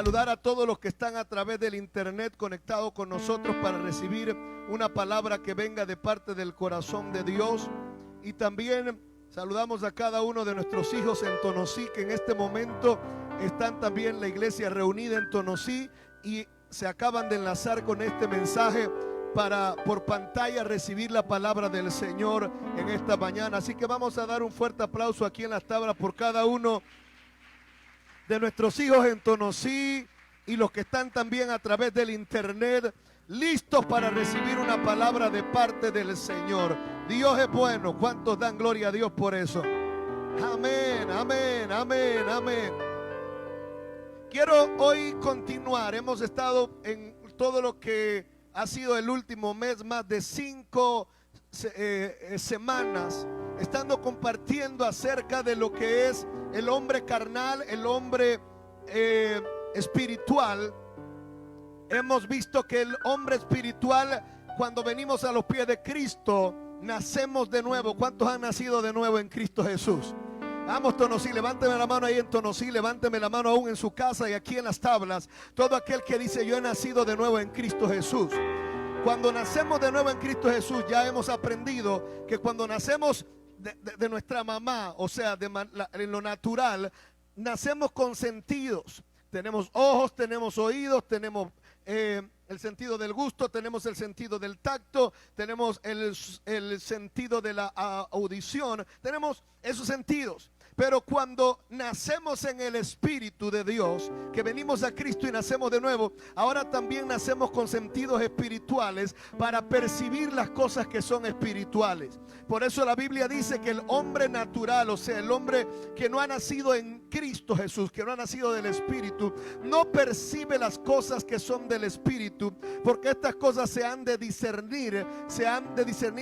saludar a todos los que están a través del internet conectados con nosotros para recibir una palabra que venga de parte del corazón de Dios. Y también saludamos a cada uno de nuestros hijos en Tonosí, que en este momento están también la iglesia reunida en Tonosí y se acaban de enlazar con este mensaje para por pantalla recibir la palabra del Señor en esta mañana. Así que vamos a dar un fuerte aplauso aquí en las tablas por cada uno de nuestros hijos en Tonosí y los que están también a través del internet, listos para recibir una palabra de parte del Señor. Dios es bueno. ¿Cuántos dan gloria a Dios por eso? Amén, amén, amén, amén. Quiero hoy continuar. Hemos estado en todo lo que ha sido el último mes, más de 5 semanas, estando compartiendo acerca de lo que es el hombre carnal, el hombre espiritual. Hemos visto que el hombre espiritual, cuando venimos a los pies de Cristo, nacemos de nuevo. ¿Cuántos han nacido de nuevo en Cristo Jesús? Vamos, Tonosí, levánteme la mano ahí en Tonosí, levánteme la mano aún en su casa y aquí en las tablas. Todo aquel que dice yo he nacido de nuevo en Cristo Jesús. Cuando nacemos de nuevo en Cristo Jesús, ya hemos aprendido que cuando nacemos de nuestra mamá, o sea, en lo natural, nacemos con sentidos. Tenemos ojos, tenemos oídos, tenemos el sentido del gusto, tenemos el sentido del tacto, tenemos el sentido de la audición, tenemos esos sentidos. Pero cuando nacemos en el Espíritu de Dios, que venimos a Cristo y nacemos de nuevo, ahora también nacemos con sentidos espirituales para percibir las cosas que son espirituales. Por eso la Biblia dice que el hombre natural, o sea, el hombre que no ha nacido en Cristo Jesús, que no ha nacido del Espíritu, no percibe las cosas que son del Espíritu, porque estas cosas se han de discernir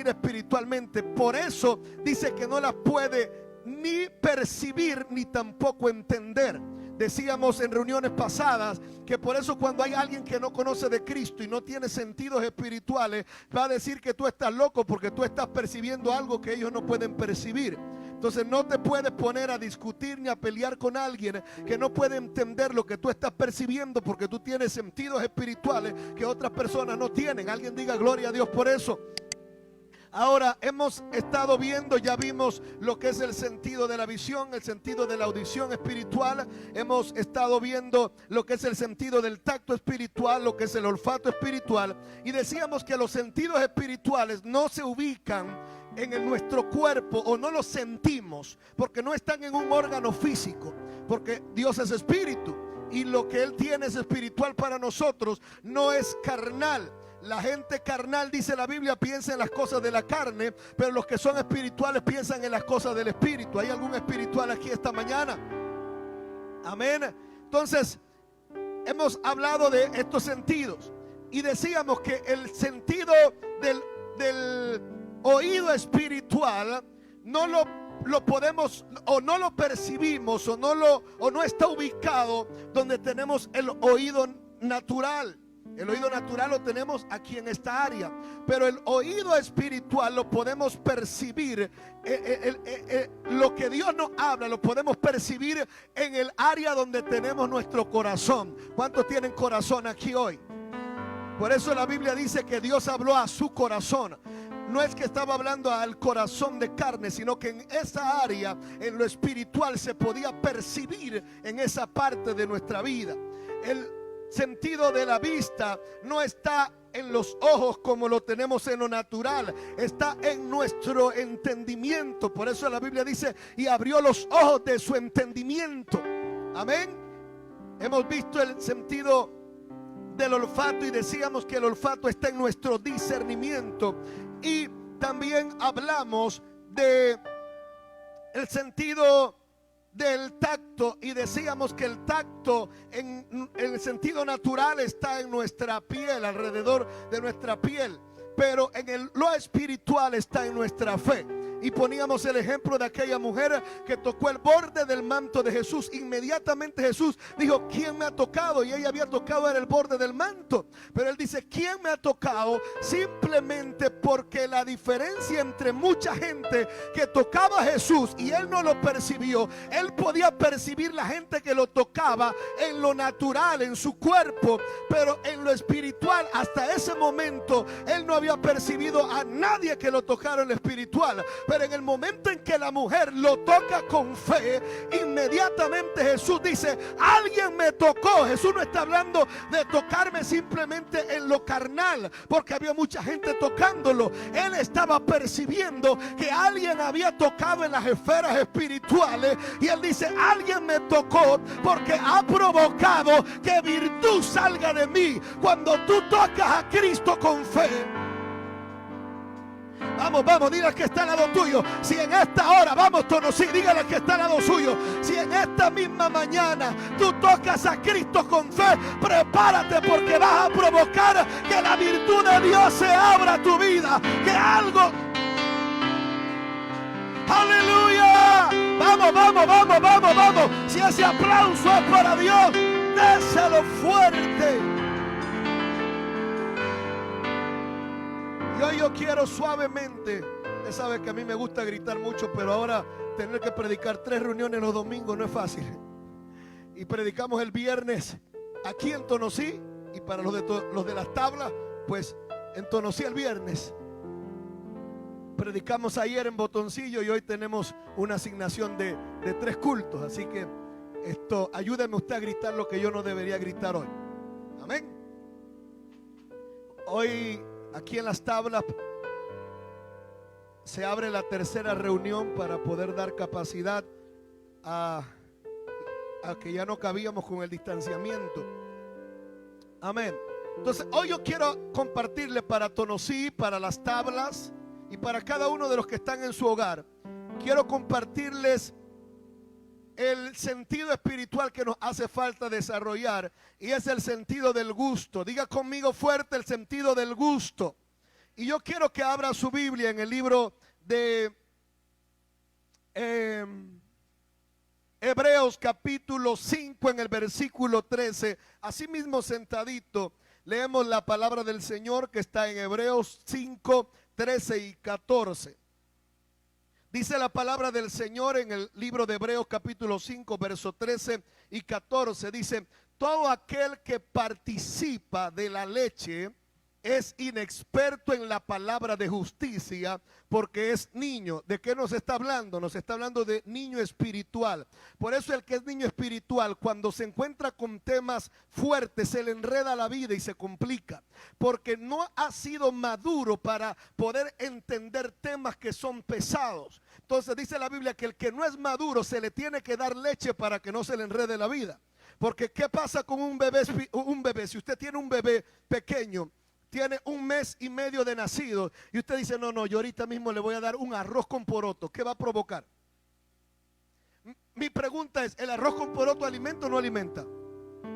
espiritualmente. Por eso dice que no las puede ni percibir ni tampoco entender. Decíamos en reuniones pasadas que por eso cuando hay alguien que no conoce de Cristo y no tiene sentidos espirituales, va a decir que tú estás loco porque tú estás percibiendo algo que ellos no pueden percibir. Entonces no te puedes poner a discutir ni a pelear con alguien que no puede entender lo que tú estás percibiendo, porque tú tienes sentidos espirituales que otras personas no tienen. Alguien diga gloria a Dios por eso. Ahora hemos estado viendo, ya vimos lo que es el sentido de la visión, el sentido de la audición espiritual. Hemos estado viendo lo que es el sentido del tacto espiritual, lo que es el olfato espiritual. Y decíamos que los sentidos espirituales no se ubican en nuestro cuerpo o no los sentimos porque no están en un órgano físico, porque Dios es espíritu y lo que Él tiene es espiritual para nosotros, no es carnal. La gente carnal, dice la Biblia, piensa en las cosas de la carne, pero los que son espirituales piensan en las cosas del espíritu. ¿Hay algún espiritual aquí esta mañana? Amén. Entonces, hemos hablado de estos sentidos y decíamos que el sentido del oído espiritual no lo podemos o no lo percibimos o no está ubicado donde tenemos el oído natural. El oído natural lo tenemos aquí en esta área, pero el oído espiritual lo podemos percibir, lo que Dios nos habla lo podemos percibir en el área donde tenemos nuestro corazón. ¿Cuántos tienen corazón aquí hoy? Por eso la Biblia dice que Dios habló a su corazón. No es que estaba hablando al corazón de carne, sino que en esa área, en lo espiritual, se podía percibir en esa parte de nuestra vida. El sentido de la vista no está en los ojos como lo tenemos en lo natural, está en nuestro entendimiento. Por eso la Biblia dice y abrió los ojos de su entendimiento. Amén. Hemos visto el sentido del olfato y decíamos que el olfato está en nuestro discernimiento, y también hablamos de el sentido del tacto y decíamos que el tacto en el sentido natural está en nuestra piel, alrededor de nuestra piel, pero en lo espiritual está en nuestra fe. Y poníamos el ejemplo de aquella mujer que tocó el borde del manto de Jesús. Inmediatamente Jesús dijo: ¿quién me ha tocado? Y ella había tocado en el borde del manto. Pero él dice: ¿quién me ha tocado? Simplemente porque la diferencia entre mucha gente que tocaba a Jesús y él no lo percibió, él podía percibir la gente que lo tocaba en lo natural, en su cuerpo, pero en lo espiritual hasta ese momento él no había percibido a nadie que lo tocara en lo espiritual. Pero en el momento en que la mujer lo toca con fe, inmediatamente Jesús dice: alguien me tocó. Jesús no está hablando de tocarme simplemente en lo carnal, porque había mucha gente tocándolo. Él estaba percibiendo que alguien había tocado en las esferas espirituales, y él dice: alguien me tocó porque ha provocado que virtud salga de mí. Cuando tú tocas a Cristo con fe, vamos, vamos, dile al que está al lado tuyo. Si en esta hora, vamos, Tonosí, dígale al que está al lado suyo. Si en esta misma mañana tú tocas a Cristo con fe, prepárate, porque vas a provocar que la virtud de Dios se abra a tu vida. Que algo... ¡Aleluya! Vamos, vamos, vamos, vamos, vamos. Si ese aplauso es para Dios, déselo fuerte. Y hoy yo quiero suavemente, usted sabe que a mí me gusta gritar mucho, pero ahora tener que predicar 3 reuniones los domingos no es fácil. Y predicamos el viernes aquí en Tonosí, y para los de las tablas, pues en Tonosí el viernes. Predicamos ayer en Botoncillo y hoy tenemos una asignación de 3 cultos. Así que ayúdeme usted a gritar lo que yo no debería gritar hoy. Amén. Hoy aquí en las tablas se abre la 3ª reunión para poder dar capacidad a que ya no cabíamos con el distanciamiento. Amén. Entonces hoy yo quiero compartirle para Tonosí, para las tablas y para cada uno de los que están en su hogar, quiero compartirles el sentido espiritual que nos hace falta desarrollar, y es el sentido del gusto. Diga conmigo fuerte: el sentido del gusto. Y yo quiero que abra su Biblia en el libro de Hebreos capítulo 5, en el versículo 13. Así mismo sentadito leemos la palabra del Señor que está en Hebreos 5, 13 y 14. Dice la palabra del Señor en el libro de Hebreos capítulo 5, verso 13 y 14. Dice: todo aquel que participa de la leche es inexperto en la palabra de justicia, porque es niño. ¿De qué nos está hablando? Nos está hablando de niño espiritual. Por eso el que es niño espiritual, cuando se encuentra con temas fuertes, se le enreda la vida y se complica, porque no ha sido maduro para poder entender temas que son pesados. Entonces dice la Biblia que el que no es maduro se le tiene que dar leche para que no se le enrede la vida. Porque ¿qué pasa con un bebé? Si usted tiene un bebé pequeño, tiene 1 mes y medio de nacido, y usted dice: no, yo ahorita mismo le voy a dar un arroz con poroto, ¿qué va a provocar? Mi pregunta es: ¿el arroz con poroto alimenta o no alimenta?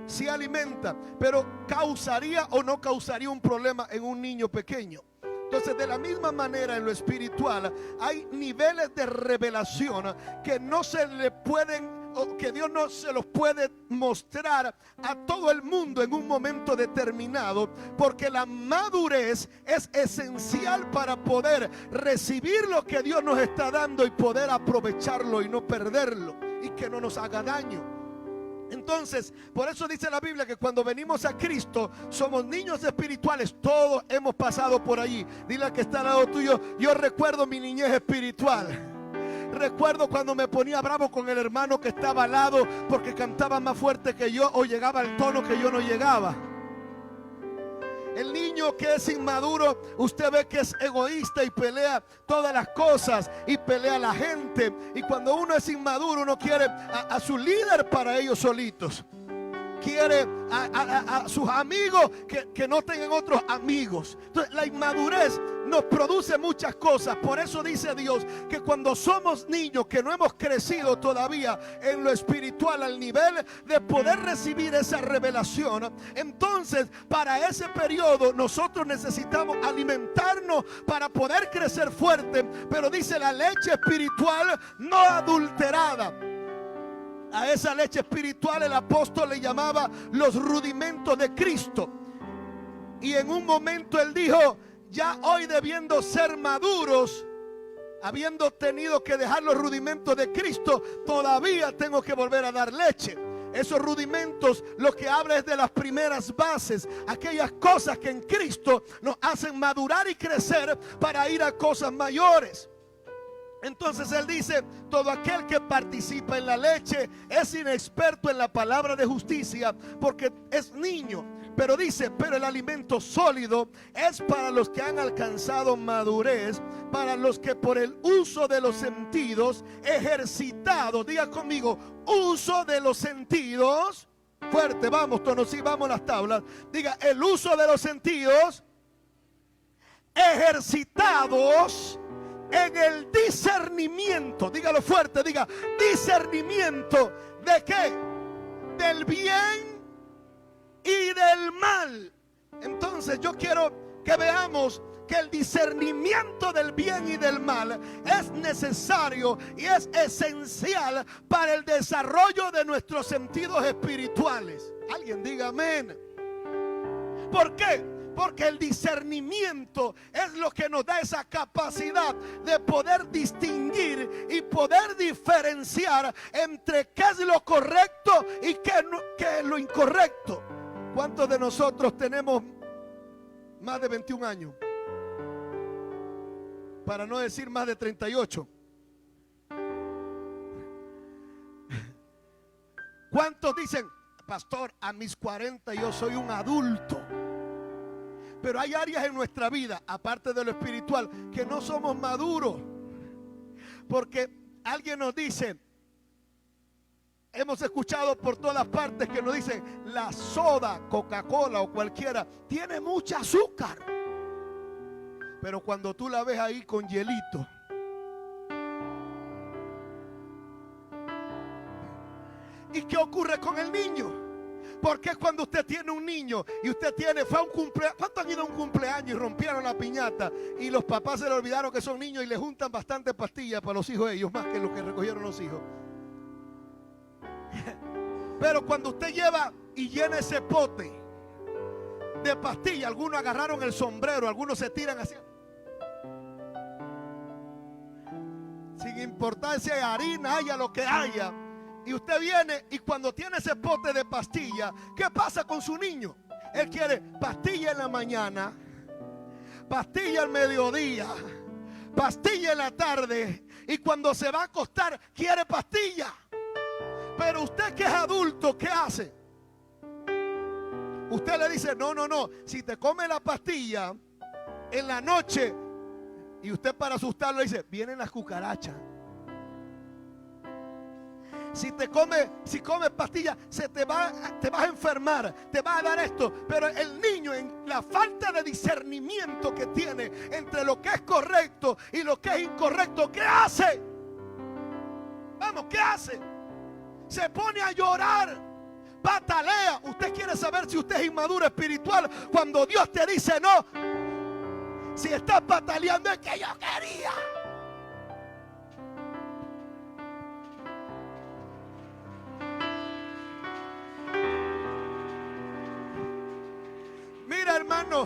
Sí alimenta, pero ¿causaría o no causaría un problema en un niño pequeño? Entonces, de la misma manera, en lo espiritual hay niveles de revelación que no se le pueden, o que Dios no se los puede mostrar a todo el mundo en un momento determinado, porque la madurez es esencial para poder recibir lo que Dios nos está dando y poder aprovecharlo y no perderlo, y que no nos haga daño. Entonces, por eso dice la Biblia que cuando venimos a Cristo somos niños espirituales. Todos hemos pasado por allí. Dile al que está al lado tuyo: yo recuerdo mi niñez espiritual. Recuerdo cuando me ponía bravo con el hermano que estaba al lado porque cantaba más fuerte que yo o llegaba al tono que yo no llegaba. El niño que es inmaduro, usted ve que es egoísta y pelea todas las cosas y pelea a la gente. Y cuando uno es inmaduro, uno quiere a su líder para ellos solitos. Quiere a sus amigos que no tengan otros amigos. Entonces la inmadurez nos produce muchas cosas. Por eso dice Dios que cuando somos niños, que no hemos crecido todavía en lo espiritual al nivel de poder recibir esa revelación, entonces para ese periodo nosotros necesitamos alimentarnos para poder crecer fuerte. Pero dice la leche espiritual no adulterada. A esa leche espiritual el apóstol le llamaba los rudimentos de Cristo. Y en un momento él dijo: ya hoy, debiendo ser maduros, habiendo tenido que dejar los rudimentos de Cristo, todavía tengo que volver a dar leche. Esos rudimentos lo que habla es de las primeras bases, aquellas cosas que en Cristo nos hacen madurar y crecer para ir a cosas mayores. Entonces él dice: todo aquel que participa en la leche es inexperto en la palabra de justicia, porque es niño. Pero dice: pero el alimento sólido es para los que han alcanzado madurez, para los que por el uso de los sentidos ejercitados, diga conmigo, uso de los sentidos, fuerte, vamos, tonos, sí, vamos las tablas, diga, el uso de los sentidos ejercitados en el discernimiento, dígalo fuerte, diga, discernimiento, ¿de qué? Del bien y del mal. Entonces yo quiero que veamos que el discernimiento del bien y del mal es necesario y es esencial para el desarrollo de nuestros sentidos espirituales. Alguien diga amén. ¿Por qué? Porque el discernimiento es lo que nos da esa capacidad de poder distinguir y poder diferenciar entre qué es lo correcto y qué es lo incorrecto. ¿Cuántos de nosotros tenemos más de 21 años? Para no decir más de 38. ¿Cuántos dicen: pastor, a mis 40 yo soy un adulto? Pero hay áreas en nuestra vida, aparte de lo espiritual, que no somos maduros. Porque alguien nos dice, hemos escuchado por todas partes que nos dicen: la soda, Coca-Cola o cualquiera, tiene mucha azúcar. Pero cuando tú la ves ahí con hielito, ¿y qué ocurre con el niño? Porque cuando usted tiene un niño y usted fue a un cumpleaños, ¿cuántos han ido a un cumpleaños y rompieron la piñata y los papás se le olvidaron que son niños y le juntan bastante pastillas para los hijos de ellos, más que los que recogieron los hijos? Pero cuando usted lleva y llena ese pote de pastillas, algunos agarraron el sombrero, algunos se tiran así, sin importar si hay harina, haya lo que haya. Y usted viene y cuando tiene ese pote de pastilla, ¿qué pasa con su niño? Él quiere pastilla en la mañana, pastilla al mediodía, pastilla en la tarde, y cuando se va a acostar quiere pastilla. Pero usted que es adulto, ¿qué hace? Usted le dice: no, si te come la pastilla en la noche, y usted para asustarlo le dice: vienen las cucarachas. Si comes pastillas, te vas a enfermar, te va a dar esto. Pero el niño, en la falta de discernimiento que tiene entre lo que es correcto y lo que es incorrecto, ¿qué hace? Vamos, ¿qué hace? Se pone a llorar, patalea. Usted quiere saber si usted es inmaduro espiritual cuando Dios te dice no. Si estás pataleando es que yo quería. Mira, hermano,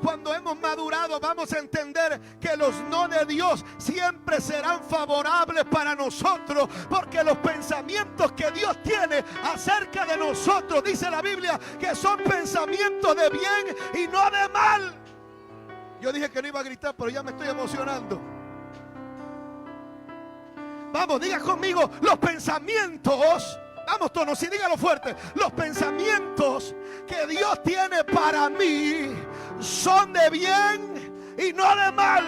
cuando hemos madurado vamos a entender que los no de Dios siempre serán favorables para nosotros, porque los pensamientos que Dios tiene acerca de nosotros, dice la Biblia, que son pensamientos de bien y no de mal. Yo dije que no iba a gritar, pero ya me estoy emocionando. Vamos, diga conmigo, los pensamientos, vamos tonos, y dígalo fuerte, los pensamientos que Dios tiene para mí son de bien y no de mal.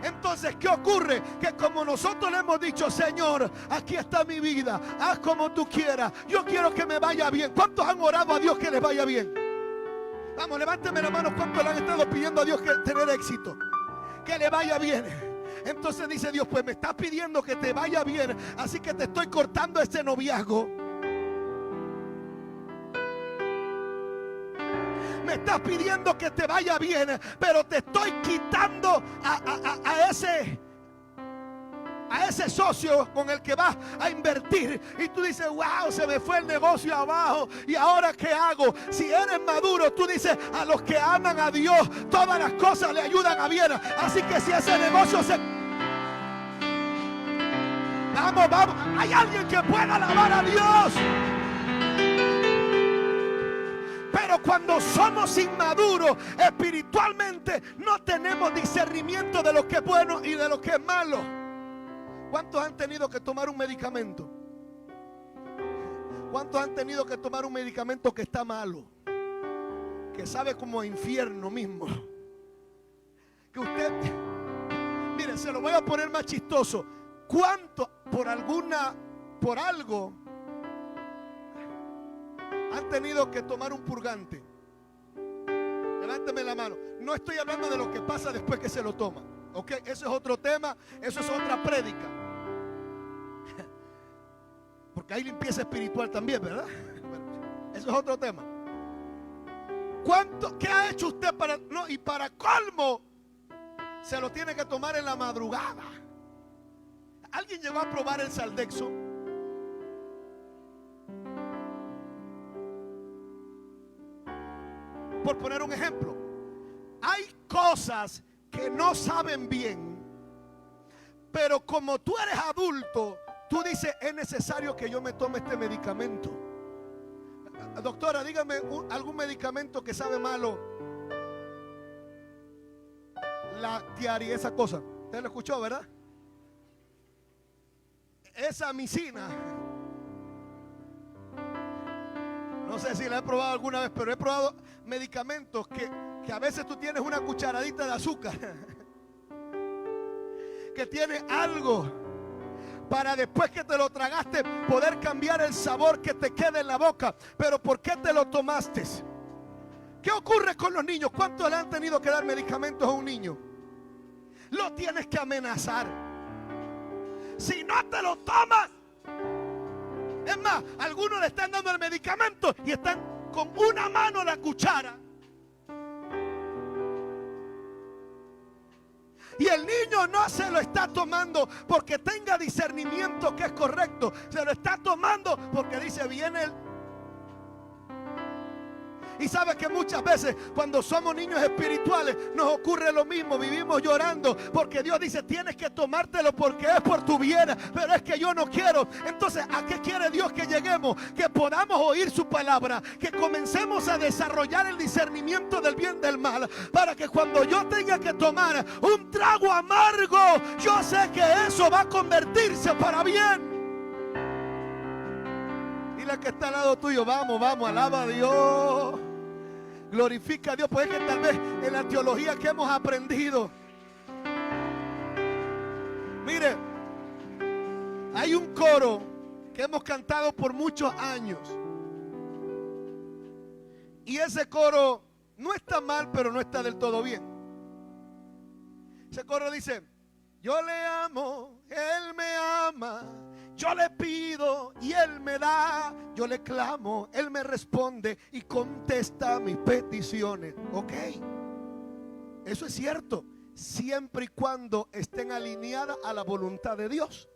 Entonces, ¿qué ocurre? Que como nosotros le hemos dicho: Señor, aquí está mi vida, haz como tú quieras, yo quiero que me vaya bien. ¿Cuántos han orado a Dios que les vaya bien? Vamos, levánteme la mano. ¿Cuántos le han estado pidiendo a Dios que tener éxito? que le vaya bien. Entonces dice Dios, pues me estás pidiendo que te vaya bien, así que te estoy cortando este noviazgo. Me estás pidiendo que te vaya bien, pero te estoy quitando a ese socio con el que vas a invertir. Y tú dices, wow, se me fue el negocio abajo, ¿y ahora qué hago? Si eres maduro, tú dices, a los que aman a Dios todas las cosas le ayudan a bien. Así que si ese negocio se... Vamos, vamos, hay alguien que pueda alabar a Dios. Pero cuando somos inmaduros espiritualmente, no tenemos discernimiento de lo que es bueno y de lo que es malo. ¿Cuántos han tenido que tomar un medicamento? ¿Cuántos han tenido que tomar un medicamento que está malo? Que sabe como a infierno mismo. Que usted, mire, se lo voy a poner más chistoso. ¿Cuánto por algo han tenido que tomar un purgante? Levánteme la mano. No estoy hablando de lo que pasa después que se lo toma. Ok, eso es otro tema, eso es otra prédica. Porque hay limpieza espiritual también, ¿verdad? Eso es otro tema. ¿Qué ha hecho usted para... No, y para colmo, se lo tiene que tomar en la madrugada. ¿Alguien llegó a probar el Saldexo? Por poner un ejemplo, hay cosas que no saben bien, pero como tú eres adulto, tú dices, es necesario que yo me tome este medicamento. Doctora, dígame algún medicamento que sabe malo. La Tiari, esa cosa. ¿Usted lo escuchó, verdad? Esa amicina. No sé si la he probado alguna vez, pero he probado medicamentos que a veces tú tienes una cucharadita de azúcar, que tiene algo para después que te lo tragaste poder cambiar el sabor que te queda en la boca. Pero ¿por qué te lo tomaste? ¿Qué ocurre con los niños? ¿Cuántos le han tenido que dar medicamentos a un niño? Lo tienes que amenazar. Si no te lo tomas, es más, algunos le están dando el medicamento y están con una mano la cuchara. Y el niño no se lo está tomando porque tenga discernimiento que es correcto. Se lo está tomando porque dice, viene el... Y sabes que muchas veces cuando somos niños espirituales nos ocurre lo mismo, vivimos llorando porque Dios dice, tienes que tomártelo porque es por tu bien, pero es que yo no quiero. Entonces, ¿a qué quiere Dios que lleguemos? Que podamos oír su palabra, que comencemos a desarrollar el discernimiento del bien y del mal, para que cuando yo tenga que tomar un trago amargo, yo sé que eso va a convertirse para bien. Dile que está al lado tuyo, vamos, vamos, alaba a Dios. Glorifica a Dios, pues es que tal vez en la teología que hemos aprendido, mire, hay un coro que hemos cantado por muchos años y ese coro no está mal, pero no está del todo bien. Ese coro dice, yo le amo, él me ama, yo le pido y él me da, yo le clamo, él me responde y contesta mis peticiones. Ok, eso es cierto, siempre y cuando estén alineadas a la voluntad de Dios.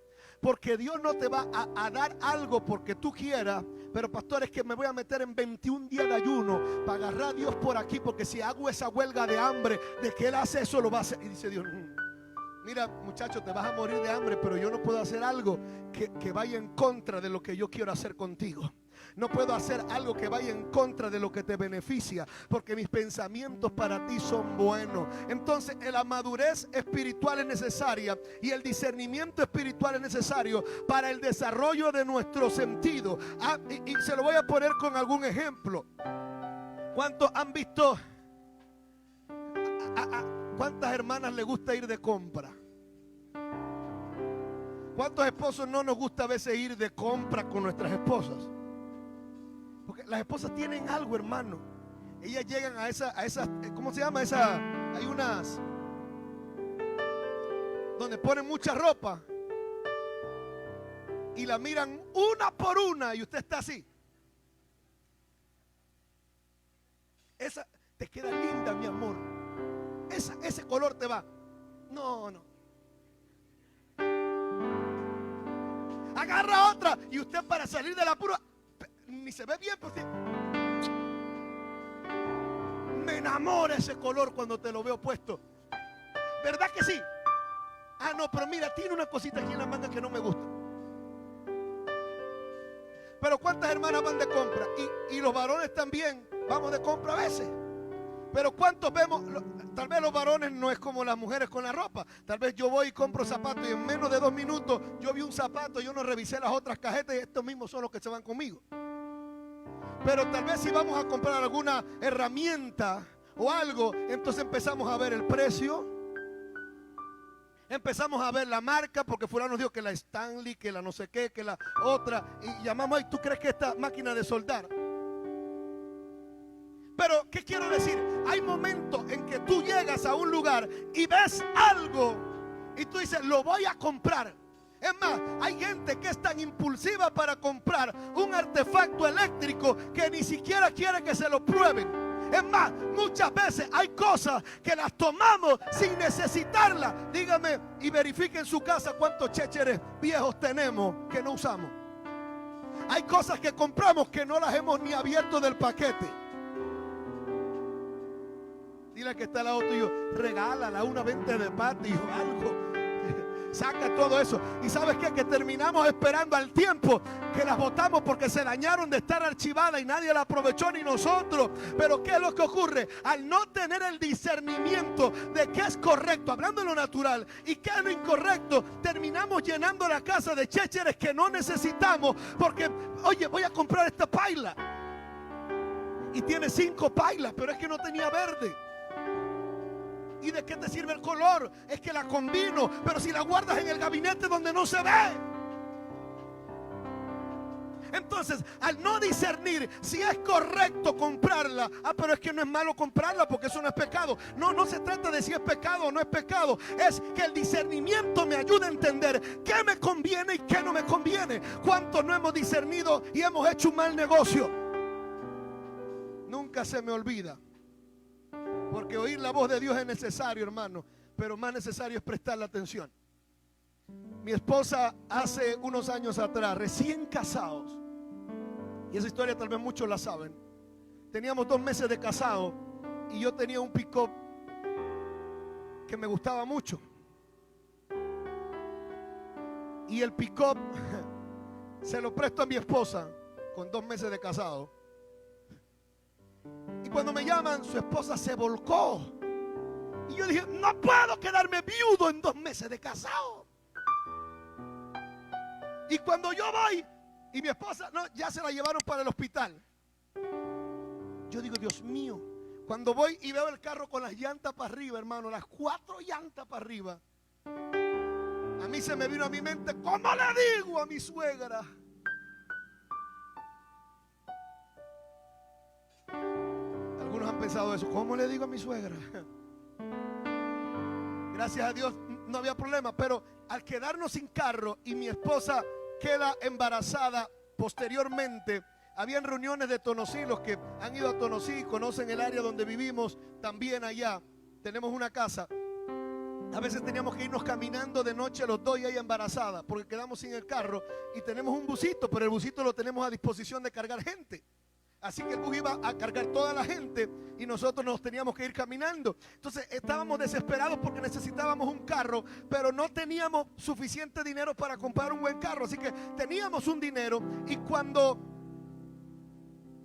Porque Dios no te va a dar algo porque tú quieras. Pero pastor, es que me voy a meter en 21 días de ayuno para agarrar a Dios por aquí, porque si hago esa huelga de hambre de que Él hace eso, lo va a hacer. Y dice Dios, mira muchacho, te vas a morir de hambre, pero yo no puedo hacer algo que vaya en contra de lo que yo quiero hacer contigo. No puedo hacer algo que vaya en contra de lo que te beneficia, porque mis pensamientos para ti son buenos. Entonces la madurez espiritual es necesaria y el discernimiento espiritual es necesario para el desarrollo de nuestro sentido. Y se lo voy a poner con algún ejemplo. ¿Cuántos han visto cuántas hermanas les gusta ir de compra? ¿Cuántos esposos no nos gusta a veces ir de compra con nuestras esposas? Porque las esposas tienen algo, hermano. Ellas llegan a esa, ¿cómo se llama? Hay unas, donde ponen mucha ropa y la miran una por una y usted está así. Esa te queda linda, mi amor. Ese color te va. No. Agarra otra y usted, para salir de la pura, ni se ve bien, pues me enamora ese color cuando te lo veo puesto. ¿Verdad que sí? Ah, no, pero mira, tiene una cosita aquí en la manga que no me gusta. Pero ¿cuántas hermanas van de compra? Y los varones también vamos de compra a veces. Pero ¿cuántos vemos? Tal vez los varones no es como las mujeres con la ropa. Tal vez yo voy y compro zapatos y en menos de 2 minutos yo vi un zapato, yo no revisé las otras cajetas y estos mismos son los que se van conmigo. Pero tal vez si vamos a comprar alguna herramienta o algo, entonces empezamos a ver el precio, empezamos a ver la marca, porque fulano nos dijo que la Stanley, que la no sé qué, que la otra, y llamamos ahí, ¿tú crees que esta máquina de soldar? Pero, ¿qué quiero decir? Hay momentos en que tú llegas a un lugar y ves algo y tú dices, lo voy a comprar. Es más, hay gente que es tan impulsiva para comprar un artefacto eléctrico que ni siquiera quiere que se lo prueben. Es más, muchas veces hay cosas que las tomamos sin necesitarlas. Dígame y verifique en su casa cuántos chécheres viejos tenemos que no usamos. Hay cosas que compramos que no las hemos ni abierto del paquete. Dile que está al lado tuyo, regálala una venta de patio o algo. Saca todo eso. Y ¿sabes qué? Que terminamos esperando al tiempo que las botamos porque se dañaron de estar archivadas y nadie la aprovechó, ni nosotros. Pero ¿qué es lo que ocurre? Al no tener el discernimiento de qué es correcto, hablando de lo natural, y qué es lo incorrecto, terminamos llenando la casa de chécheres que no necesitamos. Porque, oye, voy a comprar esta paila y tiene 5 pailas, pero es que no tenía verde. ¿Y de qué te sirve el color? Es que la combino, pero si la guardas en el gabinete donde no se ve. Entonces, al no discernir si es correcto comprarla, pero es que no es malo comprarla porque eso no es pecado. No se trata de si es pecado o no es pecado. Es que el discernimiento me ayude a entender qué me conviene y qué no me conviene. ¿Cuántos no hemos discernido y hemos hecho un mal negocio? Nunca se me olvida. Porque oír la voz de Dios es necesario, hermano, pero más necesario es prestarle atención. Mi esposa hace unos años atrás, recién casados, y esa historia tal vez muchos la saben, teníamos 2 meses de casado y yo tenía un pick-up que me gustaba mucho. Y el pick-up se lo presto a mi esposa con 2 meses de casado. Y cuando me llaman, su esposa se volcó. Y yo dije, no puedo quedarme viudo en 2 meses de casado. Y cuando yo voy, y mi esposa, no, ya se la llevaron para el hospital. Yo digo, Dios mío, cuando voy y veo el carro con las llantas para arriba, hermano, las 4 llantas para arriba, a mí se me vino a mi mente, ¿cómo le digo a mi suegra? Algunos han pensado eso, ¿cómo le digo a mi suegra? Gracias a Dios no había problema, pero al quedarnos sin carro y mi esposa queda embarazada posteriormente, habían reuniones de Tonosí. Los que han ido a Tonosí conocen el área donde vivimos, también allá tenemos una casa. A veces teníamos que irnos caminando de noche los dos y ella embarazada, porque quedamos sin el carro y tenemos un busito, pero el busito lo tenemos a disposición de cargar gente. Así que el bus iba a cargar toda la gente y nosotros nos teníamos que ir caminando. Entonces estábamos desesperados porque necesitábamos un carro, pero no teníamos suficiente dinero para comprar un buen carro. Así que teníamos un dinero y cuando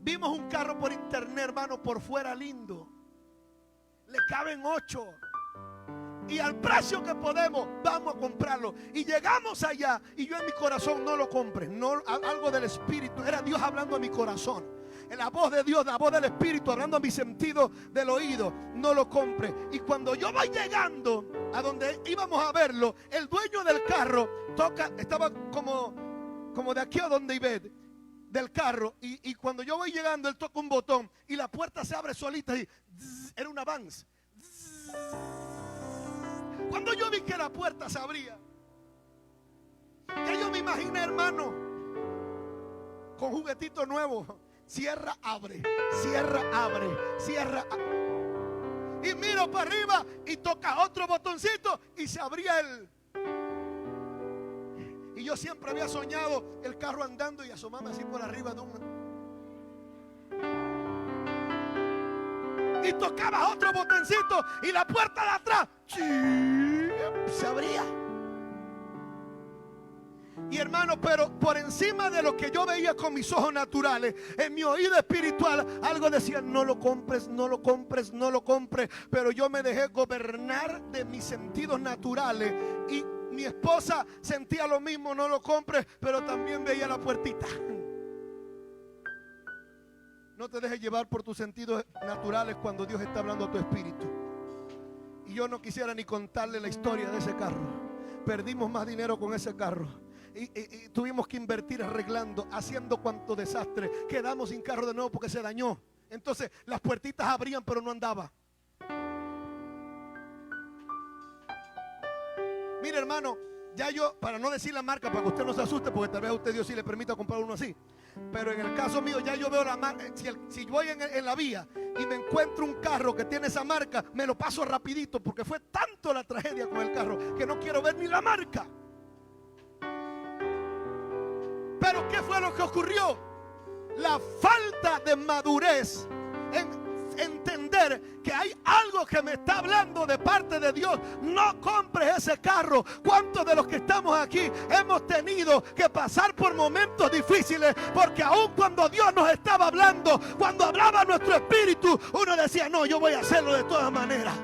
vimos un carro por internet, hermano, por fuera lindo, le caben 8. Y al precio que podemos, vamos a comprarlo. Y llegamos allá y yo en mi corazón, no lo compres. No, algo del Espíritu, era Dios hablando a mi corazón. La voz de Dios, la voz del Espíritu hablando a mi sentido del oído. No lo compre. Y cuando yo voy llegando a donde íbamos a verlo, el dueño del carro toca, estaba como de aquí a donde iba del carro. Y cuando yo voy llegando, él toca un botón y la puerta se abre solita y era un avance. Cuando yo vi que la puerta se abría, ya yo me imaginé, hermano, con juguetito nuevo. Cierra, abre, cierra, abre, cierra, abre. Y miro para arriba y toca otro botoncito y se abría el... Y yo siempre había soñado el carro andando y asomarme así por arriba de un... Y tocaba otro botoncito y la puerta de atrás se abría. Y hermano, pero por encima de lo que yo veía con mis ojos naturales, en mi oído espiritual algo decía: no lo compres, no lo compres, no lo compres. Pero yo me dejé gobernar de mis sentidos naturales. Y mi esposa sentía lo mismo: no lo compres, pero también veía la puertita. No te dejes llevar por tus sentidos naturales cuando Dios está hablando a tu espíritu. Y yo no quisiera ni contarle la historia de ese carro. Perdimos más dinero con ese carro. Y tuvimos que invertir arreglando, haciendo cuanto desastre. Quedamos sin carro de nuevo porque se dañó. Entonces las puertitas abrían pero no andaba. Mire, hermano, ya yo, para no decir la marca, para que usted no se asuste, porque tal vez a usted Dios sí le permita comprar uno así. Pero en el caso mío ya yo veo la marca. Si voy en la vía y me encuentro un carro que tiene esa marca, me lo paso rapidito, porque fue tanto la tragedia con el carro que no quiero ver ni la marca. Pero ¿qué fue lo que ocurrió? La falta de madurez en entender que hay algo que me está hablando de parte de Dios. No compres ese carro. ¿Cuántos de los que estamos aquí hemos tenido que pasar por momentos difíciles? Porque aun cuando Dios nos estaba hablando, cuando hablaba nuestro espíritu, uno decía: no, yo voy a hacerlo de todas maneras.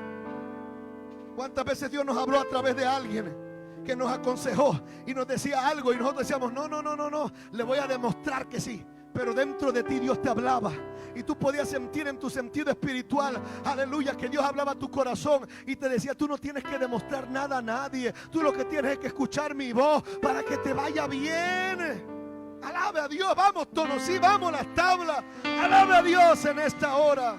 ¿Cuántas veces Dios nos habló a través de alguien que nos aconsejó y nos decía algo y nosotros decíamos: no, le voy a demostrar que sí? Pero dentro de ti Dios te hablaba y tú podías sentir en tu sentido espiritual, aleluya, que Dios hablaba a tu corazón y te decía: tú no tienes que demostrar nada a nadie, tú lo que tienes es que escuchar mi voz para que te vaya bien. Alabe a Dios. Vamos todos, sí, vamos las tablas. Alabe a Dios en esta hora.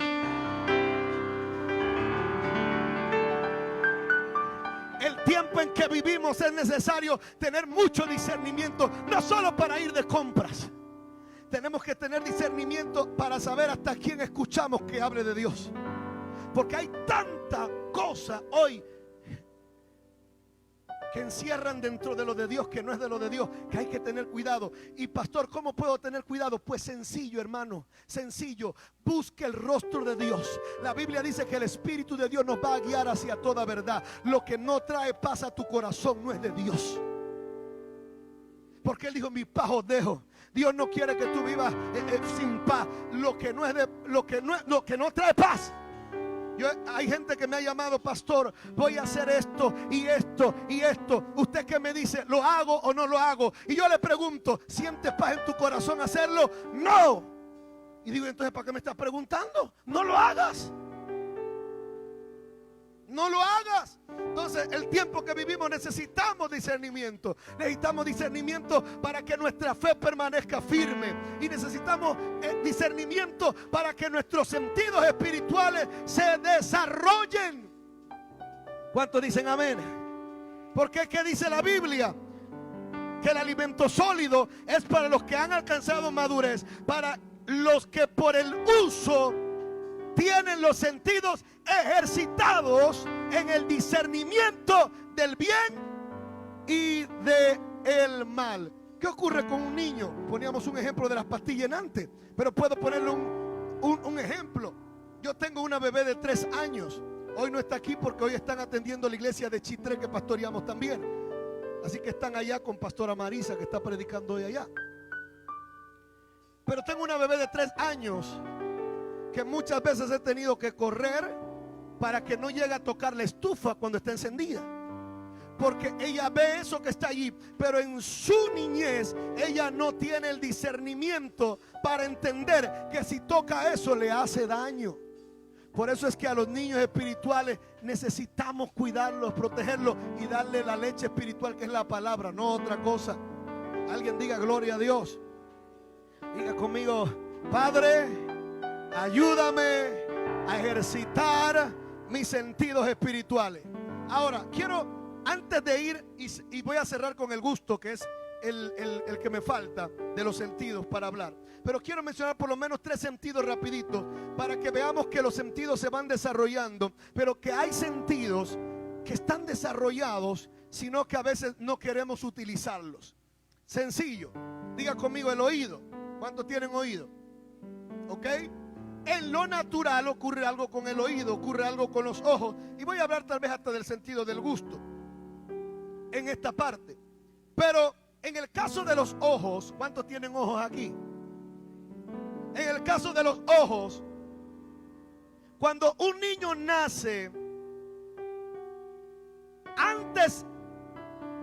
El tiempo en que vivimos es necesario tener mucho discernimiento, no solo para ir de compras. Tenemos que tener discernimiento para saber hasta quién escuchamos que hable de Dios. Porque hay tanta cosa hoy que encierran dentro de lo de Dios que no es de lo de Dios, que hay que tener cuidado. Y pastor, ¿cómo puedo tener cuidado? Pues sencillo, hermano, sencillo. Busque el rostro de Dios. La Biblia dice que el Espíritu de Dios nos va a guiar hacia toda verdad. Lo que no trae paz a tu corazón no es de Dios. Porque Él dijo: mi paz os dejo. Dios no quiere que tú vivas sin paz. Lo que no trae paz. Hay gente que me ha llamado: pastor, voy a hacer esto y esto y esto. ¿Usted qué me dice? ¿Lo hago o no lo hago? Y yo le pregunto: ¿sientes paz en tu corazón hacerlo? No. Y digo: entonces, ¿para qué me estás preguntando? No lo hagas. No lo hagas. Entonces, el tiempo que vivimos necesitamos discernimiento. Necesitamos discernimiento para que nuestra fe permanezca firme. Y necesitamos discernimiento para que nuestros sentidos espirituales se desarrollen. ¿Cuántos dicen amén? Porque ¿qué dice la Biblia? Que el alimento sólido es para los que han alcanzado madurez, para los que por el uso tienen los sentidos ejercitados en el discernimiento del bien y del mal. ¿Qué ocurre con un niño? Poníamos un ejemplo de las pastillas antes, pero puedo ponerle un ejemplo. Yo tengo una bebé de 3 años. Hoy no está aquí porque hoy están atendiendo la iglesia de Chitré, que pastoreamos también. Así que están allá con Pastora Marisa, que está predicando hoy allá. Pero tengo una bebé de 3 años que muchas veces he tenido que correr para que no llegue a tocar la estufa cuando está encendida. Porque ella ve eso que está allí, pero en su niñez ella no tiene el discernimiento para entender que si toca eso le hace daño. Por eso es que a los niños espirituales necesitamos cuidarlos, protegerlos y darle la leche espiritual, que es la palabra, no otra cosa. Alguien diga gloria a Dios. Diga conmigo: Padre, ayúdame a ejercitar mis sentidos espirituales. Ahora, quiero, antes de ir, y voy a cerrar con el gusto, que es el que me falta de los sentidos para hablar. Pero quiero mencionar por lo menos 3 sentidos rapidito, para que veamos que los sentidos se van desarrollando, pero que hay sentidos que están desarrollados, sino que a veces no queremos utilizarlos. Sencillo, diga conmigo el oído. ¿Cuántos tienen oído? ¿Ok? En lo natural ocurre algo con el oído, ocurre algo con los ojos. Y voy a hablar tal vez hasta del sentido del gusto en esta parte. Pero en el caso de los ojos, ¿cuántos tienen ojos aquí? En el caso de los ojos, cuando un niño nace, antes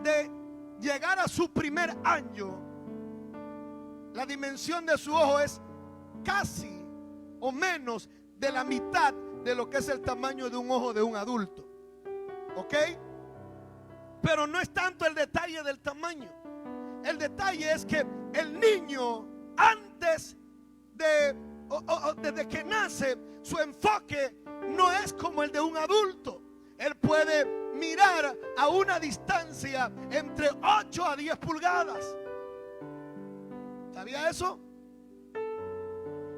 de llegar a su primer año, la dimensión de su ojo es casi o menos de la mitad de lo que es el tamaño de un ojo de un adulto. ¿Ok? Pero no es tanto el detalle del tamaño. El detalle es que el niño, antes desde que nace, su enfoque no es como el de un adulto. Él puede mirar a una distancia entre 8 a 10 pulgadas. ¿Sabía eso?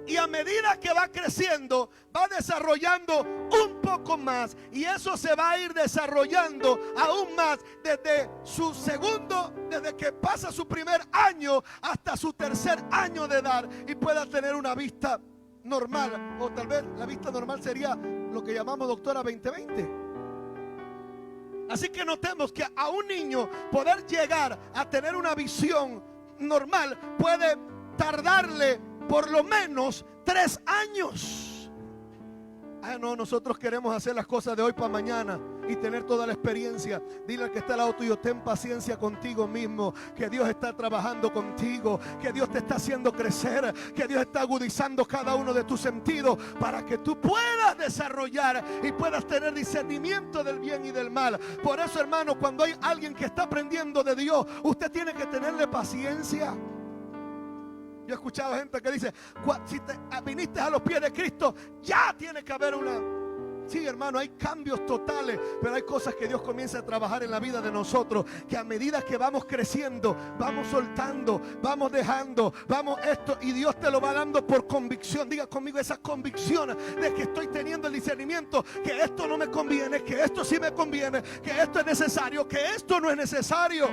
Y a medida que va creciendo, va desarrollando un poco más. Y eso se va a ir desarrollando aún más desde su segundo, desde que pasa su primer año hasta su tercer año de edad. Y pueda tener una vista normal. O tal vez la vista normal sería lo que llamamos doctora 20/20. Así que notemos que a un niño poder llegar a tener una visión normal puede tardarle por lo menos 3 años. No, nosotros queremos hacer las cosas de hoy para mañana y tener toda la experiencia. Dile al que está al lado tuyo: ten paciencia contigo mismo, que Dios está trabajando contigo, que Dios te está haciendo crecer, que Dios está agudizando cada uno de tus sentidos para que tú puedas desarrollar y puedas tener discernimiento del bien y del mal. Por eso, hermano, cuando hay alguien que está aprendiendo de Dios, usted tiene que tenerle paciencia. Yo he escuchado gente que dice: si viniste a los pies de Cristo, ya tiene que haber una... Sí, hermano, hay cambios totales, pero hay cosas que Dios comienza a trabajar en la vida de nosotros, que a medida que vamos creciendo, vamos soltando, vamos dejando, vamos esto, y Dios te lo va dando por convicción. Diga conmigo esa convicción de que estoy teniendo el discernimiento, que esto no me conviene, que esto sí me conviene, que esto es necesario, que esto no es necesario.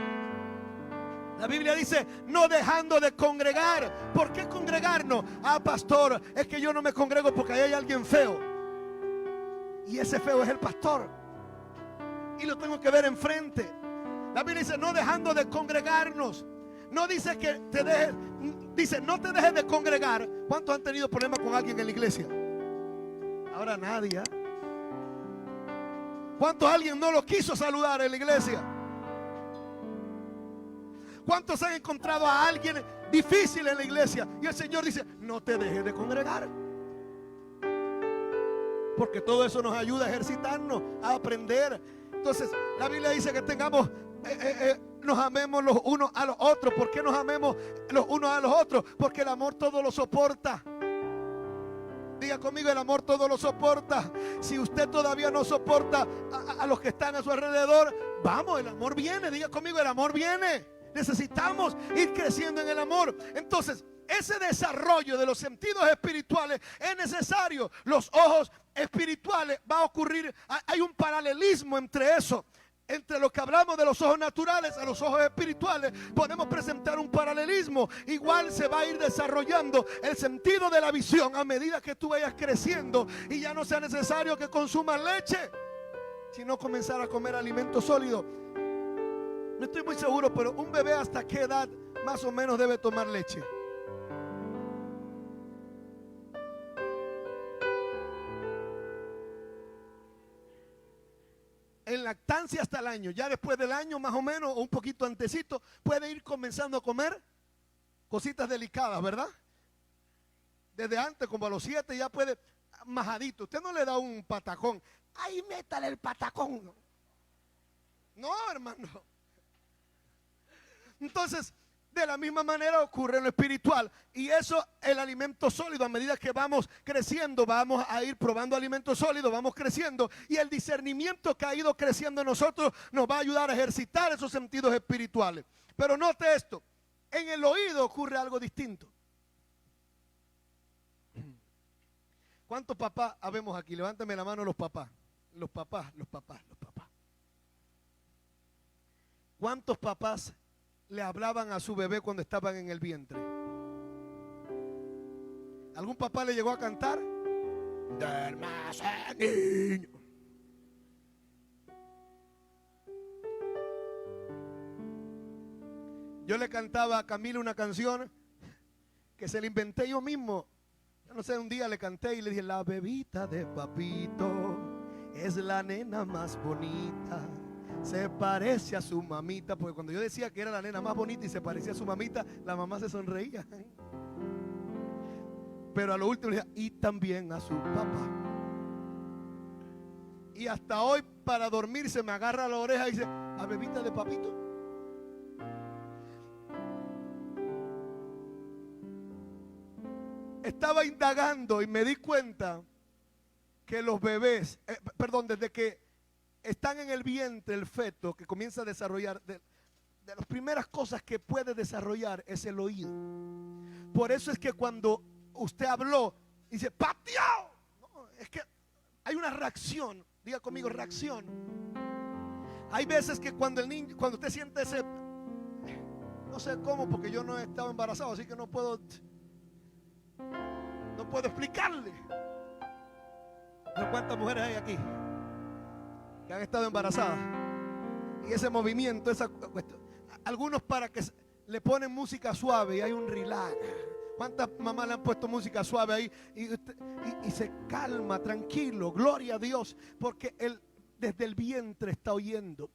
La Biblia dice: no dejando de congregar. ¿Por qué congregarnos? Pastor, es que yo no me congrego porque ahí hay alguien feo. Y ese feo es el pastor. Y lo tengo que ver enfrente. La Biblia dice: no dejando de congregarnos. No dice que te dejes, dice: no te dejes de congregar. ¿Cuántos han tenido problemas con alguien en la iglesia? Ahora nadie. ¿Cuántos alguien no lo quiso saludar en la iglesia? ¿Cuántos han encontrado a alguien difícil en la iglesia? Y el Señor dice: no te dejes de congregar. Porque todo eso nos ayuda a ejercitarnos, a aprender. Entonces la Biblia dice que tengamos, nos amemos los unos a los otros. ¿Por qué nos amemos los unos a los otros? Porque el amor todo lo soporta. Diga conmigo: el amor todo lo soporta. Si usted todavía no soporta a los que están a su alrededor, vamos, el amor viene. Diga conmigo: el amor viene. Necesitamos ir creciendo en el amor. Entonces, ese desarrollo de los sentidos espirituales es necesario. Los ojos espirituales va a ocurrir. Hay un paralelismo entre eso. Entre lo que hablamos de los ojos naturales a los ojos espirituales, podemos presentar un paralelismo. Igual se va a ir desarrollando el sentido de la visión a medida que tú vayas creciendo y ya no sea necesario que consumas leche, sino comenzar a comer alimento sólido. No estoy muy seguro, pero un bebé, ¿hasta qué edad más o menos debe tomar leche? En lactancia hasta el año. Ya después del año más o menos, o un poquito antesito, puede ir comenzando a comer cositas delicadas, ¿verdad? Desde antes, como a los 7, ya puede, majadito. Usted no le da un patacón: ahí métale el patacón. No, hermano. Entonces, De la misma manera ocurre en lo espiritual. Y eso, el alimento sólido, a medida que vamos creciendo, vamos a ir probando alimento sólido, vamos creciendo. Y el discernimiento que ha ido creciendo en nosotros nos va a ayudar a ejercitar esos sentidos espirituales. Pero note esto, en el oído ocurre algo distinto. ¿Cuántos papás habemos aquí? Levántame la mano los papás. Los papás. ¿Cuántos papás le hablaban a su bebé cuando estaban en el vientre? ¿Algún papá le llegó a cantar? Duérmase, niño. Yo le cantaba a Camila una canción que se la inventé yo mismo. Yo no sé, un día le canté y le dije: la bebita de papito es la nena más bonita, se parece a su mamita. Porque cuando yo decía que era la nena más bonita y se parecía a su mamita, la mamá se sonreía. Pero a lo último le dije: y también a su papá. Y hasta hoy para dormirse me agarra la oreja y dice: ¿a bebita de papito? Estaba indagando y me di cuenta que los bebés, desde que están en el vientre, el feto que comienza a desarrollar, de las primeras cosas que puede desarrollar es el oído. Por eso es que cuando usted habló, dice: ¡pateado! No, es que hay una reacción. Diga conmigo: reacción. Hay veces que cuando el niño, cuando usted siente ese, no sé cómo, porque yo no he estado embarazado, así que no puedo explicarle. Pero ¿cuántas mujeres hay aquí que han estado embarazadas? Y ese movimiento, esa cuestión, algunos para que le ponen música suave y hay un relax. ¿Cuántas mamás le han puesto música suave ahí y se calma, tranquilo? Gloria a Dios, porque él desde el vientre está oyendo.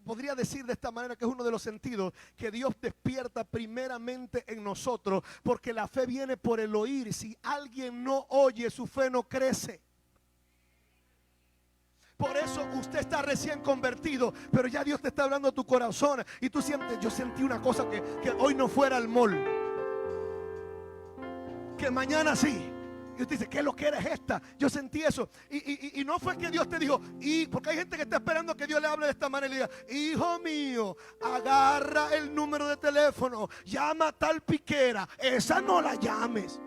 Podría decir de esta manera que es uno de los sentidos que Dios despierta primeramente en nosotros, porque la fe viene por el oír. Si alguien no oye, su fe no crece. Por eso usted está recién convertido, pero ya Dios te está hablando a tu corazón y tú sientes: yo sentí una cosa que hoy no fuera al mall, que mañana sí. Y usted dice: ¿qué lo que eres esta? Yo sentí eso. Y no fue que Dios te dijo, porque hay gente que está esperando que Dios le hable de esta manera y le diga: hijo mío, agarra el número de teléfono, llama a tal piquera, esa no la llames.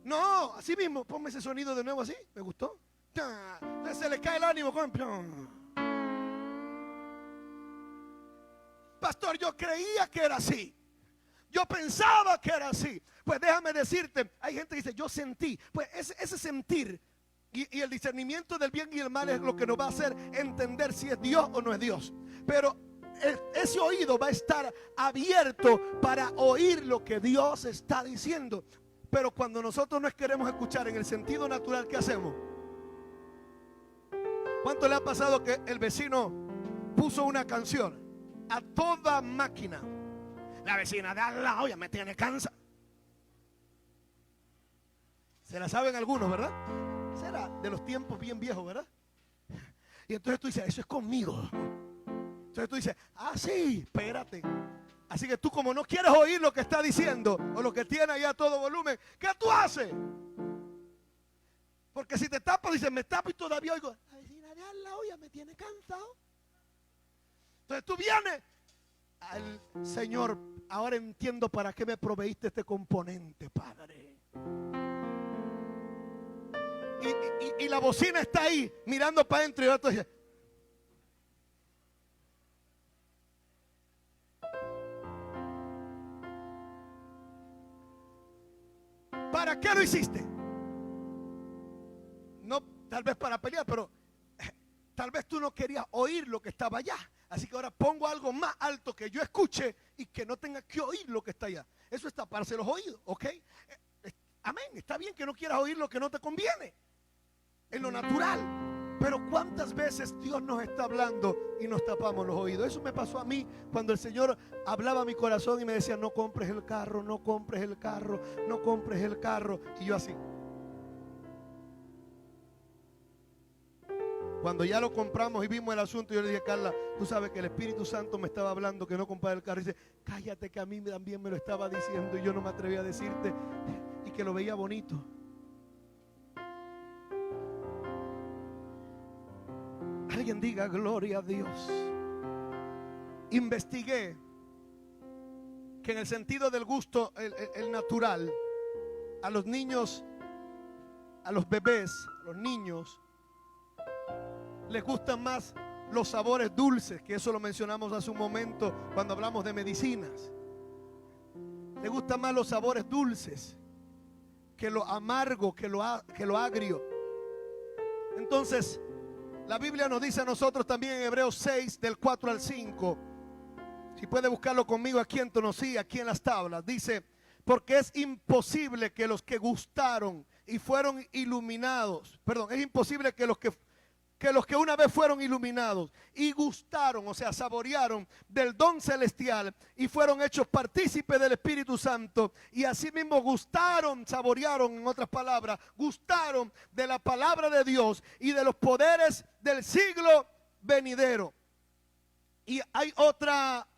No, así mismo, ponme ese sonido de nuevo así, me gustó. Entonces se le cae el ánimo. Pastor, yo creía que era así. Yo pensaba que era así. Pues déjame decirte, hay gente que dice: yo sentí. Pues ese sentir y el discernimiento del bien y el mal es lo que nos va a hacer entender si es Dios o no es Dios. Pero ese oído va a estar abierto para oír lo que Dios está diciendo. Pero cuando nosotros no queremos escuchar en el sentido natural, ¿qué hacemos? ¿Cuánto le ha pasado que el vecino puso una canción a toda máquina? La vecina de al lado ya me tiene cansa. Se la saben algunos, ¿verdad? Será de los tiempos bien viejos, ¿verdad? Y entonces tú dices: eso es conmigo. Entonces tú dices: ah, sí, espérate. Así que tú, como no quieres oír lo que está diciendo o lo que tiene ahí a todo volumen, ¿qué tú haces? Porque si te tapas, dices: me tapo y todavía oigo: la vecina de al lado ya me tiene cansado. Entonces tú vienes al Señor: ahora entiendo para qué me proveíste este componente, Padre. Y la bocina está ahí mirando para adentro y el otro dice: ¿para qué lo hiciste? No, tal vez para pelear, pero tal vez tú no querías oír lo que estaba allá. Así que ahora pongo algo más alto que yo escuche y que no tenga que oír lo que está allá. Eso es taparse los oídos, ¿ok? Amén, está bien que no quieras oír lo que no te conviene en lo natural. Pero ¿cuántas veces Dios nos está hablando y nos tapamos los oídos? Eso me pasó a mí cuando el Señor hablaba a mi corazón y me decía: no compres el carro, no compres el carro, no compres el carro. Y yo así. Cuando ya lo compramos y vimos el asunto, yo le dije: Carla, tú sabes que el Espíritu Santo me estaba hablando que no comprara el carro. Y dice: cállate, que a mí también me lo estaba diciendo y yo no me atreví a decirte, y que lo veía bonito. Alguien diga gloria a Dios. Investigué que en el sentido del gusto, el natural, a los niños, a los bebés, a los niños, les gustan más los sabores dulces, que eso lo mencionamos hace un momento cuando hablamos de medicinas. Les gustan más los sabores dulces que lo amargo, que lo agrio. Entonces, la Biblia nos dice a nosotros también en Hebreos 6, del 4 al 5, si puede buscarlo conmigo aquí en Tonosí, aquí en las tablas, dice: porque es imposible que los que gustaron y fueron iluminados, es imposible que los que una vez fueron iluminados y gustaron, o sea, saborearon del don celestial y fueron hechos partícipes del Espíritu Santo, y asimismo gustaron, saborearon, en otras palabras, gustaron de la palabra de Dios y de los poderes del siglo venidero. Y hay otro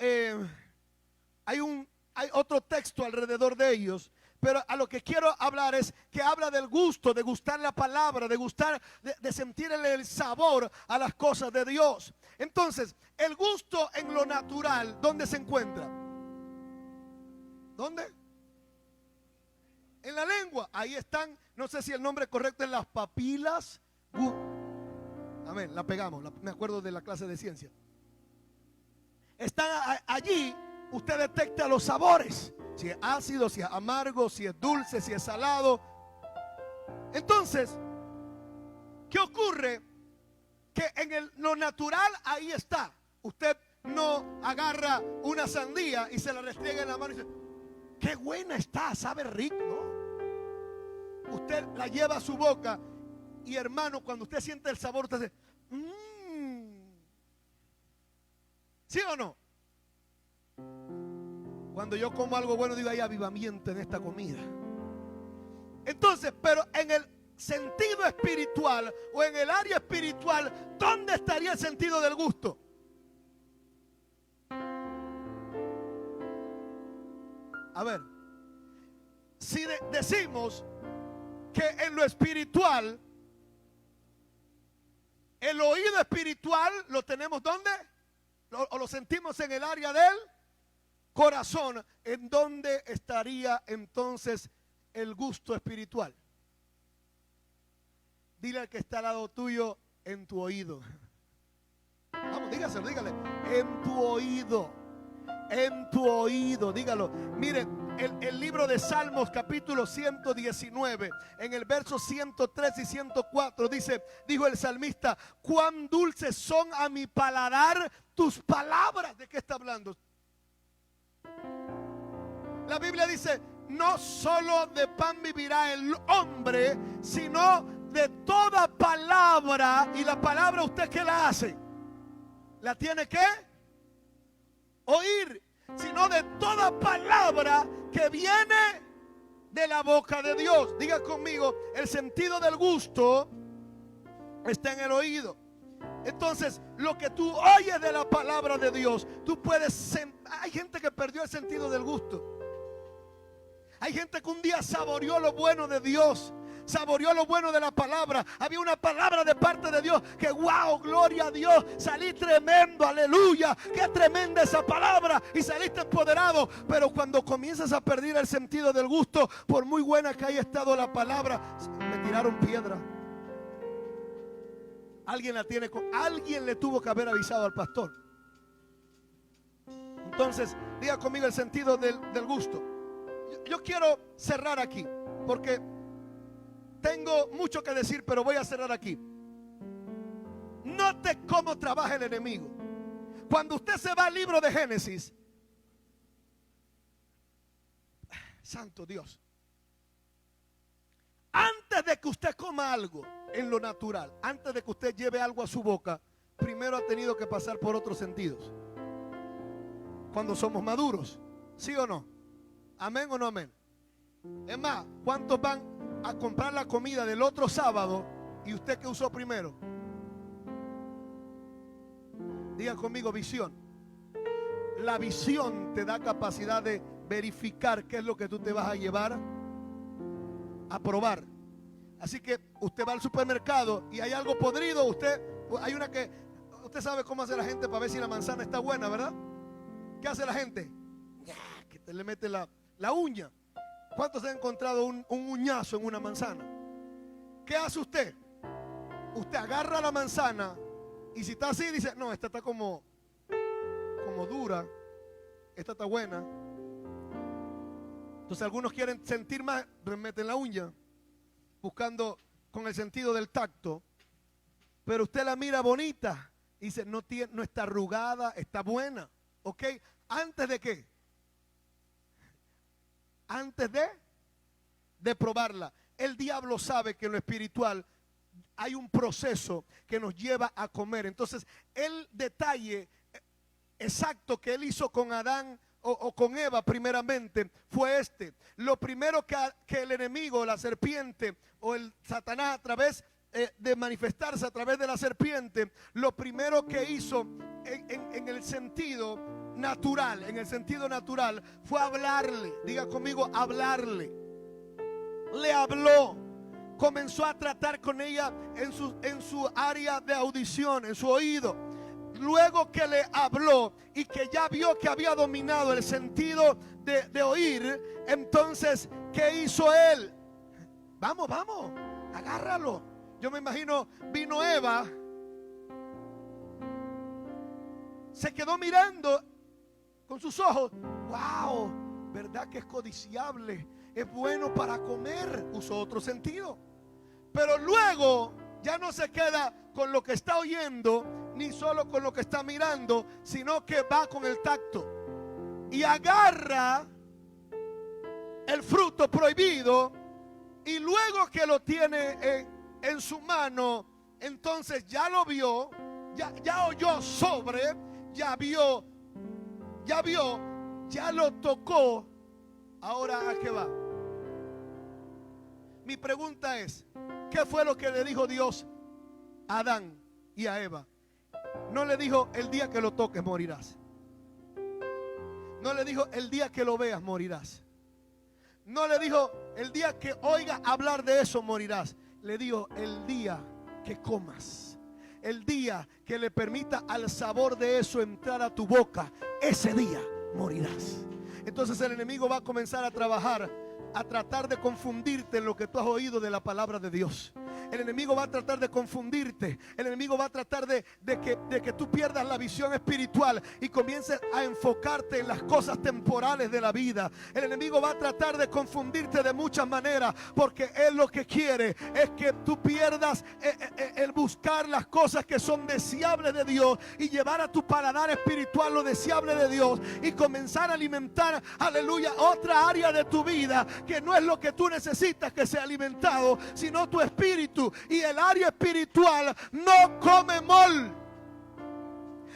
texto alrededor de ellos, pero a lo que quiero hablar es que habla del gusto, de gustar la palabra, de gustar, de sentirle el sabor a las cosas de Dios. Entonces, el gusto en lo natural, ¿dónde se encuentra? ¿Dónde? En la lengua. Ahí están, no sé si el nombre correcto es las papilas. Amén, la pegamos, me acuerdo de la clase de ciencia. Están allí, usted detecta los sabores. Si es ácido, si es amargo, si es dulce, si es salado. Entonces, ¿qué ocurre? Que en lo natural ahí está. Usted no agarra una sandía y se la restriega en la mano y dice: qué buena está, sabe rico, ¿no? Usted la lleva a su boca y, hermano, cuando usted siente el sabor, usted dice: ¿sí o no? Cuando yo como algo bueno, digo: hay avivamiento en esta comida. Entonces, pero en el sentido espiritual o en el área espiritual, ¿dónde estaría el sentido del gusto? A ver, si decimos que en lo espiritual, el oído espiritual lo tenemos ¿dónde? O lo sentimos en el área del corazón. ¿En dónde estaría entonces el gusto espiritual? Dile al que está al lado tuyo: en tu oído. Vamos, dígaselo, dígale: en tu oído. En tu oído, dígalo. Mire, el libro de Salmos, capítulo 119, en el verso 103 y 104 dijo el salmista: cuán dulces son a mi paladar tus palabras. ¿De qué está hablando? La Biblia dice: no solo de pan vivirá el hombre, sino de toda palabra. Y la palabra, ¿usted qué la hace? ¿La tiene que oír? Sino de toda palabra que viene de la boca de Dios. Diga conmigo: el sentido del gusto está en el oído. Entonces, lo que tú oyes de la palabra de Dios, tú puedes. Hay gente que perdió el sentido del gusto. Hay gente que un día saboreó lo bueno de Dios, saboreó lo bueno de la palabra. Había una palabra de parte de Dios que, wow, gloria a Dios, salí tremendo, aleluya, qué tremenda esa palabra, y saliste empoderado. Pero cuando comienzas a perder el sentido del gusto, por muy buena que haya estado la palabra, me tiraron piedra. Alguien le tuvo que haber avisado al pastor. Entonces, diga conmigo el sentido del gusto. Yo quiero cerrar aquí, porque tengo mucho que decir, pero voy a cerrar aquí. Note cómo trabaja el enemigo. Cuando usted se va al libro de Génesis, santo Dios, antes de que usted coma algo en lo natural, antes de que usted lleve algo a su boca, primero ha tenido que pasar por otros sentidos. Cuando somos maduros, ¿sí o no? ¿Amén o no amén? Es más, ¿cuántos van a comprar la comida del otro sábado y usted qué usó primero? Diga conmigo visión. La visión te da capacidad de verificar qué es lo que tú te vas a llevar a probar. Así que usted va al supermercado y hay algo podrido. Usted sabe cómo hace la gente para ver si la manzana está buena, ¿verdad? ¿Qué hace la gente? Que te le mete la uña. ¿Cuántos han encontrado un uñazo en una manzana? ¿Qué hace usted? Usted agarra la manzana y si está así dice, no, esta está como dura, esta está buena. Entonces algunos quieren sentir más, meten la uña, buscando con el sentido del tacto, pero usted la mira bonita y dice, no está arrugada, está buena, ¿ok? ¿Antes de qué? Antes de probarla. El diablo sabe que en lo espiritual hay un proceso que nos lleva a comer. Entonces, el detalle exacto que él hizo con Adán o con Eva primeramente fue este. Lo primero que el enemigo, la serpiente o el Satanás, a través de manifestarse a través de la serpiente, lo primero que hizo en el sentido natural, fue hablarle. Diga conmigo, hablarle. Le habló. Comenzó a tratar con ella en su área de audición, en su oído. Luego que le habló y que ya vio que había dominado el sentido de oír, entonces, ¿qué hizo él? Vamos, agárralo. Yo me imagino, vino Eva, se quedó mirando con sus ojos. Wow, verdad que es codiciable, es bueno para comer. Usó otro sentido. Pero luego ya no se queda con lo que está oyendo, ni solo con lo que está mirando, sino que va con el tacto y agarra el fruto prohibido, y luego que lo tiene en su mano, entonces ya lo vio, ya oyó sobre, ya vio, ya lo tocó. Ahora, ¿a qué va? Mi pregunta es, ¿qué fue lo que le dijo Dios a Adán y a Eva? No le dijo, el día que lo toques morirás. No le dijo, el día que lo veas morirás. No le dijo, el día que oigas hablar de eso morirás. Le dijo, el día que comas, el día que le permita al sabor de eso entrar a tu boca, ese día morirás. Entonces el enemigo va a comenzar a trabajar, a tratar de confundirte en lo que tú has oído de la palabra de Dios. El enemigo va a tratar de confundirte. El enemigo va a tratar de que tú pierdas la visión espiritual y comiences a enfocarte en las cosas temporales de la vida. El enemigo va a tratar de confundirte de muchas maneras, porque él lo que quiere es que tú pierdas el buscar las cosas que son deseables de Dios y llevar a tu paladar espiritual lo deseable de Dios y comenzar a alimentar, aleluya, otra área de tu vida que no es lo que tú necesitas que sea alimentado, sino tu espíritu. Y el área espiritual no come mol.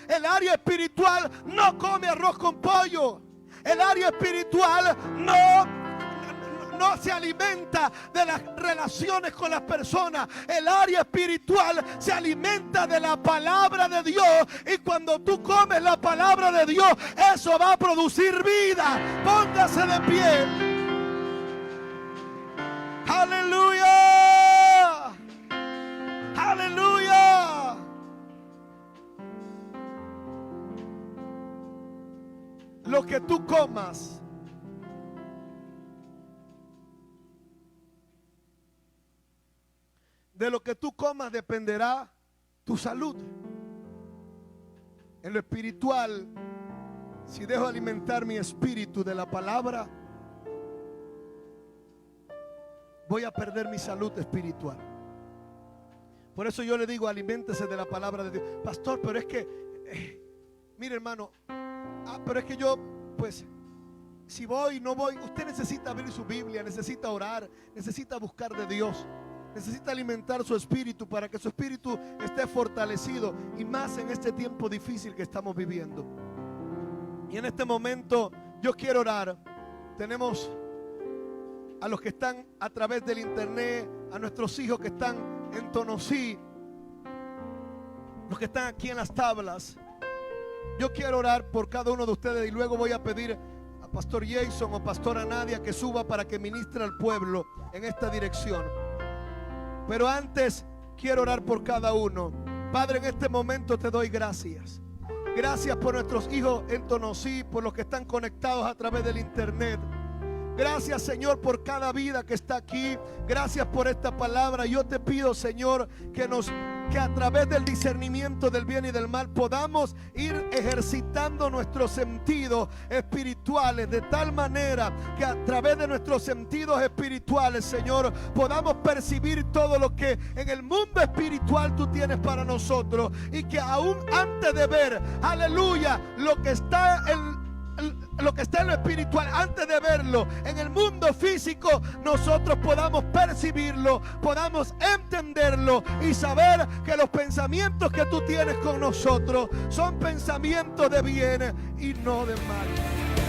El área espiritual no come arroz con pollo. El área espiritual no se alimenta de las relaciones con las personas. El área espiritual se alimenta de la palabra de Dios. Y cuando tú comes la palabra de Dios, eso va a producir vida. Póngase de pie. Aleluya. Aleluya. Lo que tú comas de lo que tú comas dependerá tu salud. En lo espiritual, si dejo alimentar mi espíritu de la palabra, voy a perder mi salud espiritual. Por eso yo le digo, aliméntese de la palabra de Dios. Pastor, pero es que, mire hermano, pero es que yo, pues, si voy, no voy. Usted necesita abrir su Biblia, necesita orar, necesita buscar de Dios, necesita alimentar su espíritu para que su espíritu esté fortalecido, y más en este tiempo difícil que estamos viviendo. Y en este momento yo quiero orar. Tenemos a los que están a través del internet, a nuestros hijos que están en Tonosí, los que están aquí en las tablas. Yo quiero orar por cada uno de ustedes y luego voy a pedir a Pastor Jason o Pastora Nadia que suba para que ministre al pueblo en esta dirección. Pero antes quiero orar por cada uno. Padre, en este momento te doy gracias. Gracias por nuestros hijos en Tonosí, por los que están conectados a través del internet. Gracias, Señor, por cada vida que está aquí. Gracias por esta palabra. Yo te pido, Señor, que a través del discernimiento del bien y del mal podamos ir ejercitando nuestros sentidos espirituales, de tal manera que a través de nuestros sentidos espirituales, Señor, podamos percibir todo lo que en el mundo espiritual tú tienes para nosotros, y que aún antes de ver, aleluya, lo que está en lo espiritual, antes de verlo en el mundo físico, nosotros podamos percibirlo, podamos entenderlo y saber que los pensamientos que tú tienes con nosotros son pensamientos de bien y no de mal.